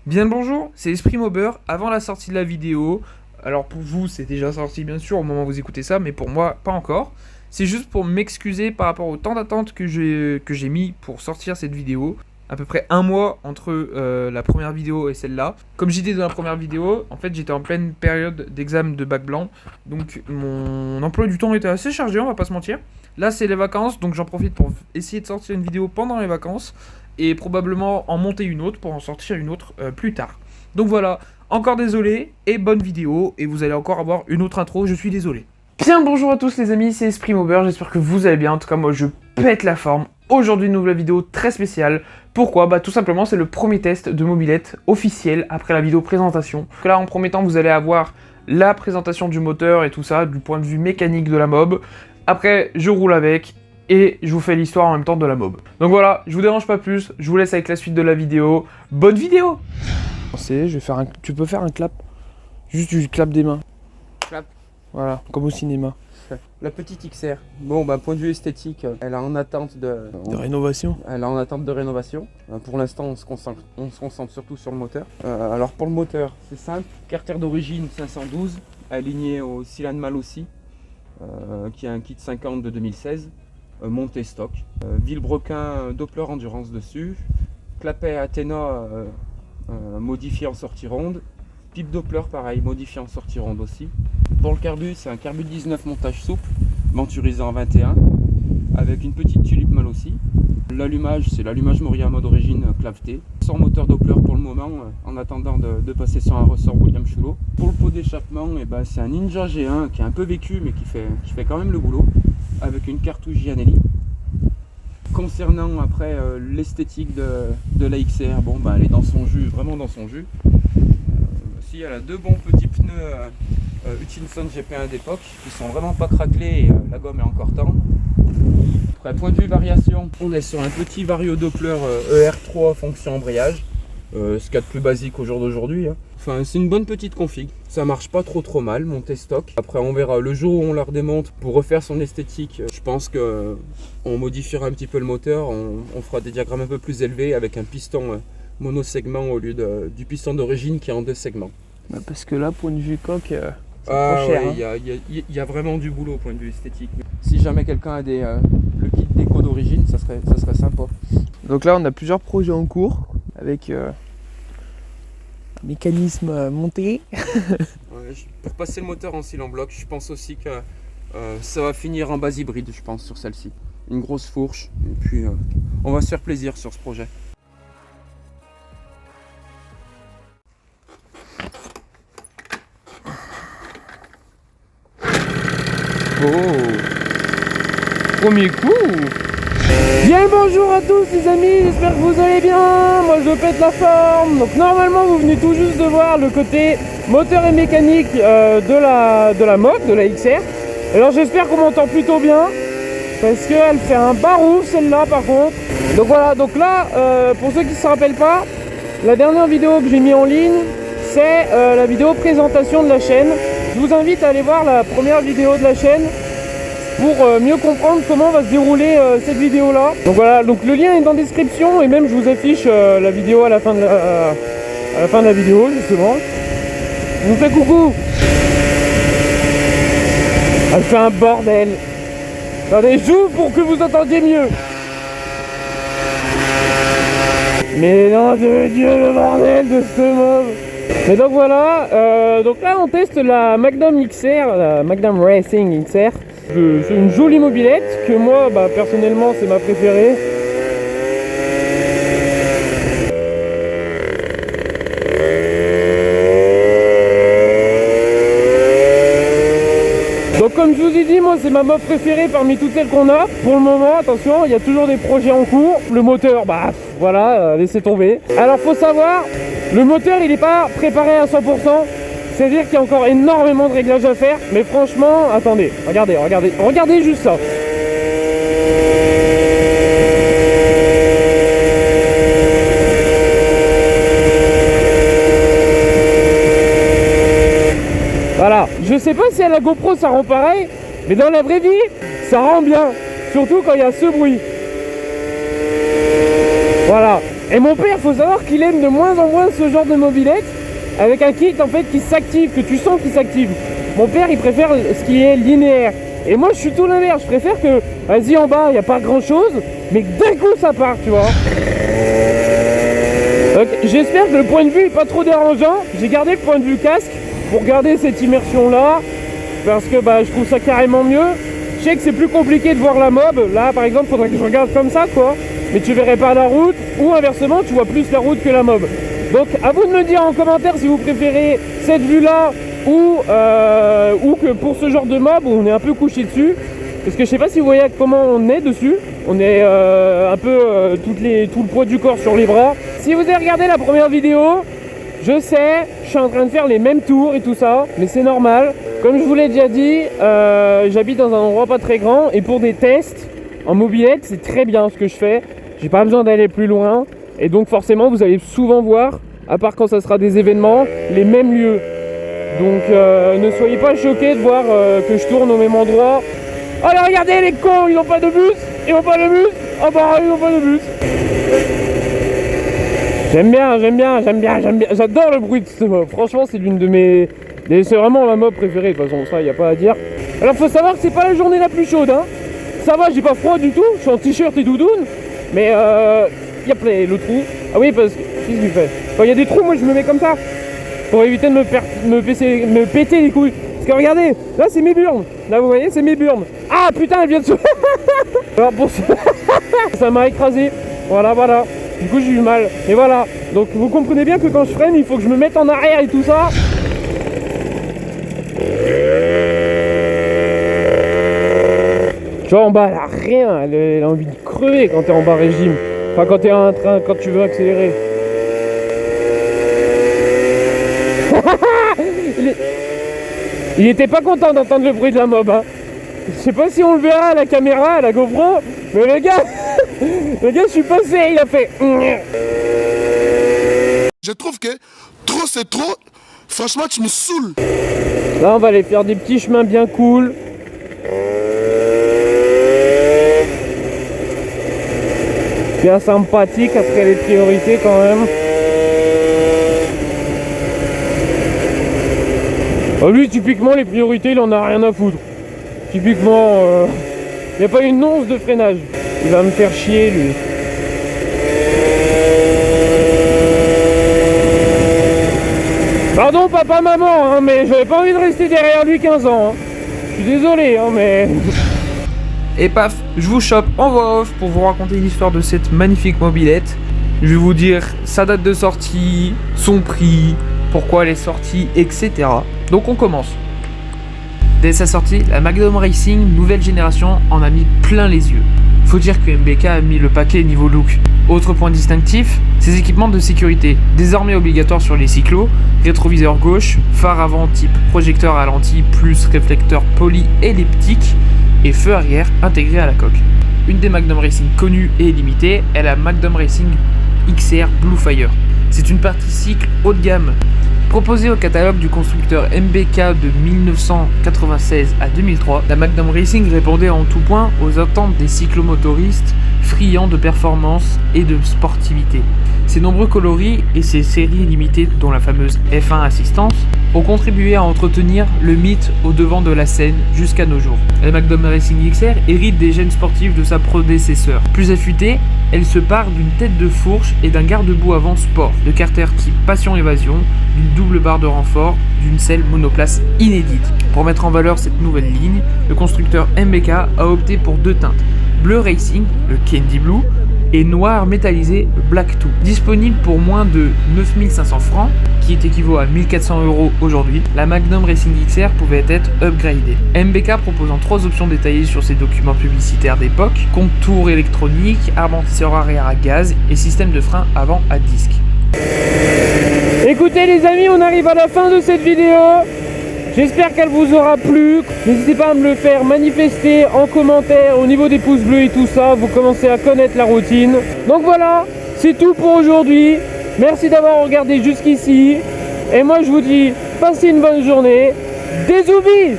Bien le bonjour, c'est Esprit Mobber. Avant la sortie de la vidéo, alors pour vous c'est déjà sorti bien sûr au moment où vous écoutez ça, mais pour moi pas encore. C'est juste pour m'excuser par rapport au temps d'attente que j'ai mis pour sortir cette vidéo. À peu près un mois entre la première vidéo et celle-là. Comme j'étais dans la première vidéo, en fait j'étais en pleine période d'examen de bac blanc. Donc mon emploi du temps était assez chargé, on va pas se mentir. Là c'est les vacances, donc j'en profite pour essayer de sortir une vidéo pendant les vacances. Et probablement en monter une autre pour en sortir une autre plus tard. Donc voilà, encore désolé et bonne vidéo. Et vous allez encore avoir une autre intro, je suis désolé. Bien le bonjour à tous les amis, c'est Esprit Mobber, j'espère que vous allez bien. En tout cas moi je pète la forme. Aujourd'hui une nouvelle vidéo très spéciale. Pourquoi ? Bah tout simplement c'est le premier test de mobilette officiel après la vidéo présentation. Donc là en premier temps vous allez avoir la présentation du moteur et tout ça, du point de vue mécanique de la mob. Après je roule avec et je vous fais l'histoire en même temps de la mob. Donc voilà, je vous dérange pas plus, je vous laisse avec la suite de la vidéo. Bonne vidéo. Je vais faire tu peux faire un clap. Juste du clap des mains. Clap. Voilà, comme au cinéma. La petite XR, bon bah point de vue esthétique, elle est en attente de rénovation. Elle est en attente de rénovation. Pour l'instant on se concentre surtout sur le moteur. Alors pour le moteur, c'est simple, carter d'origine 512, aligné au Silan Mal aussi, qui a un kit 50 de 2016, monté stock. Vilebrequin Doppler Endurance dessus, clapet Athena modifié en sortie ronde, pipe Doppler pareil, modifié en sortie ronde aussi. Pour le carbu, c'est un carbu 19 montage souple, venturisé en 21, avec une petite tulipe mal aussi. L'allumage, c'est l'allumage Moriyama d'origine claveté. Sans moteur Doppler pour le moment, en attendant de passer sur un ressort William Chulot. Pour le pot d'échappement, c'est un Ninja G1 qui est un peu vécu mais qui fait quand même le boulot, avec une cartouche Gianelli. Concernant après l'esthétique de la XR, bon elle est dans son jus, vraiment dans son jus. Aussi elle a deux bons petits pneus Hutchinson GP1 d'époque qui sont vraiment pas craquelés et la gomme est encore tendre. Après point de vue variation, on est sur un petit Vario Doppler ER3 fonction embrayage, ce qu'il y a de plus basique au jour d'aujourd'hui. Enfin c'est une bonne petite config, ça marche pas trop mal, monté stock. Après on verra le jour où on la redémonte pour refaire son esthétique. Je pense que on modifiera un petit peu le moteur, on fera des diagrammes un peu plus élevés avec un piston monosegment au lieu du piston d'origine qui est en deux segments. Bah parce que là point de vue coque, c'est trop cher. Il y a vraiment du boulot au point de vue esthétique. Si jamais quelqu'un a le kit déco d'origine, ça serait sympa. Donc là on a plusieurs projets en cours avec mécanisme monté. Pour passer le moteur en cylindre bloc, je pense aussi que ça va finir en base hybride, je pense, sur celle-ci. Une grosse fourche, et puis on va se faire plaisir sur ce projet. Oh, premier coup. Bien le bonjour à tous les amis, j'espère que vous allez bien. Moi je pète la forme. Donc normalement vous venez tout juste de voir le côté moteur et mécanique de la mob, de la XR. Alors j'espère qu'on m'entend plutôt bien, parce qu'elle fait un barouf celle-là par contre. Donc voilà, donc là pour ceux qui ne se rappellent pas, la dernière vidéo que j'ai mis en ligne, c'est la vidéo présentation de la chaîne. Je vous invite à aller voir la première vidéo de la chaîne pour mieux comprendre comment va se dérouler cette vidéo là. Donc voilà, donc le lien est dans la description et même je vous affiche la vidéo à la fin de la vidéo justement. Je vous fais coucou. Elle fait un bordel. Attendez, j'ouvre pour que vous entendiez mieux. Mais non de Dieu, le bordel de ce mob. Mais donc voilà, donc là on teste la Magnum XR, la Magnum Racing XR. C'est une jolie mobilette que moi personnellement c'est ma préférée. Donc comme je vous ai dit, moi c'est ma mob préférée parmi toutes celles qu'on a. Pour le moment, attention, il y a toujours des projets en cours. Le moteur, voilà, laissez tomber. Alors faut savoir, le moteur il n'est pas préparé à 100%. C'est-à-dire qu'il y a encore énormément de réglages à faire. Mais franchement, attendez, regardez juste ça. Voilà, je sais pas si à la GoPro ça rend pareil, mais dans la vraie vie, ça rend bien. Surtout quand il y a ce bruit. Voilà. Et mon père, faut savoir qu'il aime de moins en moins ce genre de mobilette, avec un kit en fait qui s'active, que tu sens qu'il s'active. Mon père, il préfère ce qui est linéaire. Et moi, je suis tout l'inverse. Je préfère que, vas-y, en bas, il n'y a pas grand-chose, mais que d'un coup, ça part, tu vois. Donc, j'espère que le point de vue n'est pas trop dérangeant. J'ai gardé le point de vue casque pour garder cette immersion-là, parce que bah, je trouve ça carrément mieux. Je sais que c'est plus compliqué de voir la mob. Là, par exemple, il faudrait que je regarde comme ça, quoi. Mais tu verrais pas la route, ou inversement, tu vois plus la route que la mob. Donc, à vous de me dire en commentaire si vous préférez cette vue-là ou que pour ce genre de mob où on est un peu couché dessus. Parce que je sais pas si vous voyez comment on est dessus. On est un peu tout le poids du corps sur les bras. Si vous avez regardé la première vidéo, je sais, je suis en train de faire les mêmes tours et tout ça, mais c'est normal. Comme je vous l'ai déjà dit, j'habite dans un endroit pas très grand et pour des tests en mobilette, c'est très bien ce que je fais. J'ai pas besoin d'aller plus loin et donc forcément vous allez souvent voir, à part quand ça sera des événements, les mêmes lieux. Donc ne soyez pas choqués de voir que je tourne au même endroit. Oh là, regardez les cons, ils n'ont pas de bus. Ils n'ont pas de bus. Oh bah ils n'ont pas de bus. J'aime bien. J'adore le bruit de ce mob. Franchement, c'est l'une de mes... C'est vraiment ma mob préférée, de toute façon, ça, il n'y a pas à dire. Alors, faut savoir que c'est pas la journée la plus chaude, hein. Ça va, j'ai pas froid du tout. Je suis en t-shirt et doudoune. Mais il y a le trou. Ah oui, parce que... Qu'est-ce qu'il fait? Quand il y a des trous, moi, je me mets comme ça. Pour éviter de me péter les couilles. Parce que regardez, là, c'est mes burnes. Là, vous voyez, c'est mes burnes. Ah, putain, elle vient de se... Alors, pour ça... ça m'a écrasé. Voilà. Du coup, j'ai eu mal. Et voilà. Donc, vous comprenez bien que quand je freine, il faut que je me mette en arrière et tout ça. Tu vois, en bas, elle a rien. Elle a envie de crever quand t'es en bas régime. Enfin, quand t'es en train, quand tu veux accélérer. Il était pas content d'entendre le bruit de la mob, hein. Je sais pas si on le verra à la caméra, à la GoPro, mais le gars, je suis passé, il a fait... Je trouve que trop c'est trop, franchement tu me saoules. Là on va aller faire des petits chemins bien cool. Bien sympathique après les priorités quand même. Lui, typiquement, les priorités, il en a rien à foutre. Typiquement, il n'y a pas une once de freinage. Il va me faire chier, lui. Pardon, papa, maman, hein, mais j'avais pas envie de rester derrière lui 15 ans. Hein. Je suis désolé, hein, mais... Et paf, je vous chope en voix off pour vous raconter l'histoire de cette magnifique mobilette. Je vais vous dire sa date de sortie, son prix, pourquoi elle est sortie, etc. Donc on commence. Dès sa sortie, la Magnum Racing nouvelle génération en a mis plein les yeux. Faut dire que MBK a mis le paquet niveau look. Autre point distinctif, ses équipements de sécurité, désormais obligatoires sur les cyclos, rétroviseur gauche, phare avant type projecteur à lentille plus réflecteur polyelliptique et feu arrière intégré à la coque. Une des Magnum Racing connues et limitées est la Magnum Racing XR Blue Fire. C'est une partie cycle haut de gamme. Proposée au catalogue du constructeur MBK de 1996 à 2003, la Magnum Racing répondait en tout point aux attentes des cyclomotoristes friands de performance et de sportivité. Ses nombreux coloris et ses séries limitées, dont la fameuse F1 Assistance, ont contribué à entretenir le mythe au devant de la scène jusqu'à nos jours. La Magnum Racing XR hérite des gènes sportifs de sa prédécesseur. Plus affûtée, elle se part d'une tête de fourche et d'un garde-boue avant sport, de carter type passion-évasion, d'une double barre de renfort, d'une selle monoplace inédite. Pour mettre en valeur cette nouvelle ligne, le constructeur MBK a opté pour deux teintes, bleu racing, le Candy Blue, et noir métallisé, le Black 2. Disponible pour moins de 9500 francs, qui est équivaut à 1400 € aujourd'hui, la Magnum Racing XR pouvait être upgradée. MBK proposant 3 options détaillées sur ses documents publicitaires d'époque, contour électronique, amortisseur arrière à gaz et système de frein avant à disque. Écoutez les amis, on arrive à la fin de cette vidéo. J'espère qu'elle vous aura plu. N'hésitez pas à me le faire manifester en commentaire au niveau des pouces bleus et tout ça. Vous commencez à connaître la routine. Donc voilà, c'est tout pour aujourd'hui. Merci d'avoir regardé jusqu'ici. Et moi je vous dis, passez une bonne journée. Des oublis!